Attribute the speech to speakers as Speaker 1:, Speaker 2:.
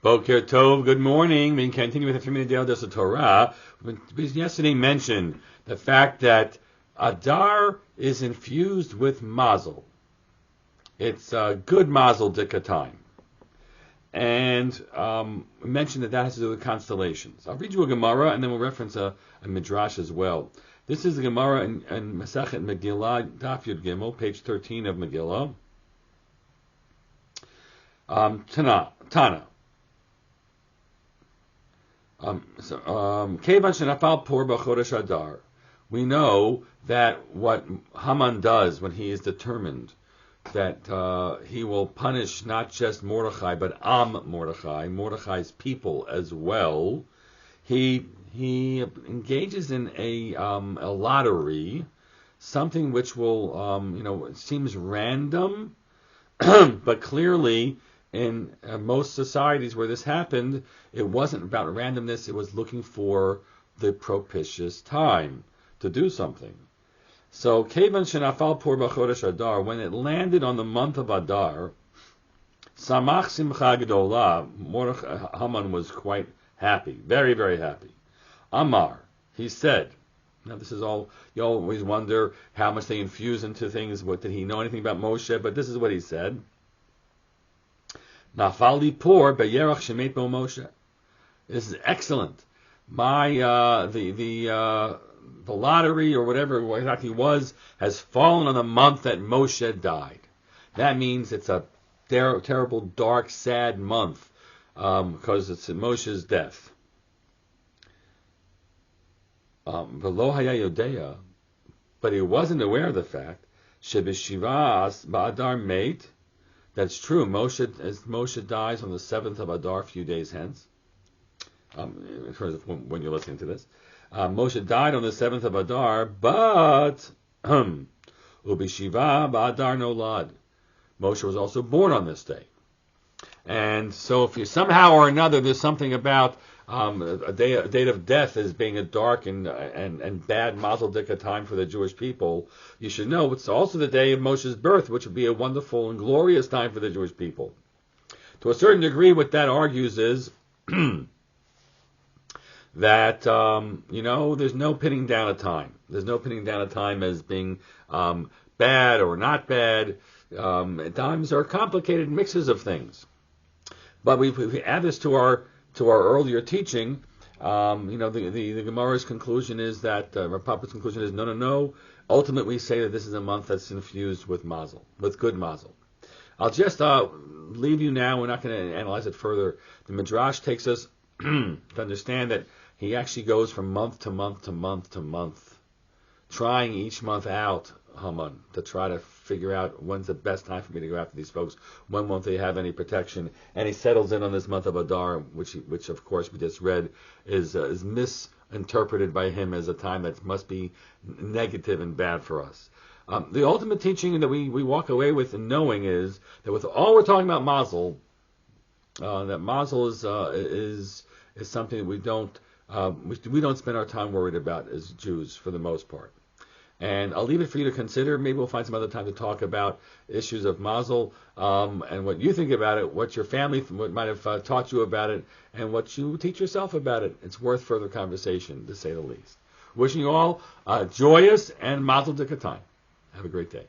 Speaker 1: Boker Tov, good morning. We continue with the 3-minute Daily Dose of Torah. We yesterday mentioned the fact that Adar is infused with Mazal. It's a good Mazal Dika time. And we mentioned that has to do with constellations. I'll read you a Gemara and then we'll reference a Midrash as well. This is the Gemara in Masachet Megillah, Daf Yud Gimel, page 13 of Megillah. Tana. Kevan shenafal por b'chodesh Adar. We know that what Haman does when he is determined that he will punish not just Mordechai but Mordechai, Mordechai's people as well. He engages in a lottery, something which will it seems random, but clearly in most societies where this happened, it wasn't about randomness. It was looking for the propitious time to do something. So, Kevan shenafal por b'chodesh Adar, when it landed on the month of Adar, Samach simcha gedola, Haman was quite happy, very, very happy. Amar, he said, now this is all, you always wonder how much they infuse into things, what did he know anything about Moshe, but this is what he said. Nafali por beyerach shemet bo Moshe. This is excellent. My the lottery or whatever it exactly was has fallen on the month that Moshe died. That means it's a terrible, dark, sad month because it's Moshe's death. V'lo haya yodea, but he wasn't aware of the fact shebeshivas ba'adar meit. That's true. Moshe dies on the 7th of Adar, a few days hence. In terms of when you're listening to this, Moshe died on the 7th of Adar, but Ubishiva ba'Adar nolad. Moshe was also born on this day, and so if you somehow or another there's something about a date of death as being a dark and bad Mazel Dika time for the Jewish people, you should know it's also the day of Moshe's birth, which would be a wonderful and glorious time for the Jewish people. To a certain degree, what that argues is that there's no pinning down a time. There's no pinning down a time as being bad or not bad. Times are complicated mixes of things. But we add this to our earlier teaching. The Gemara's conclusion is that Rav Papa's conclusion is no. Ultimately, we say that this is a month that's infused with Mazel, with good Mazel. I'll just leave you now. We're not going to analyze it further. The Midrash takes us to understand that he actually goes from month to month to month to month, trying each month out, Haman, to try to figure out when's the best time for me to go after these folks, when won't they have any protection, and he settles in on this month of Adar, which of course we just read is misinterpreted by him as a time that must be negative and bad for us. The ultimate teaching that we walk away with and knowing is that with all we're talking about Mazel, that Mazel is something that we don't spend our time worried about as Jews for the most part. And I'll leave it for you to consider. Maybe we'll find some other time to talk about issues of Mazel and what you think about it, what your family might have taught you about it, and what you teach yourself about it. It's worth further conversation, to say the least. Wishing you all a joyous and Mazel Dika time. Have a great day.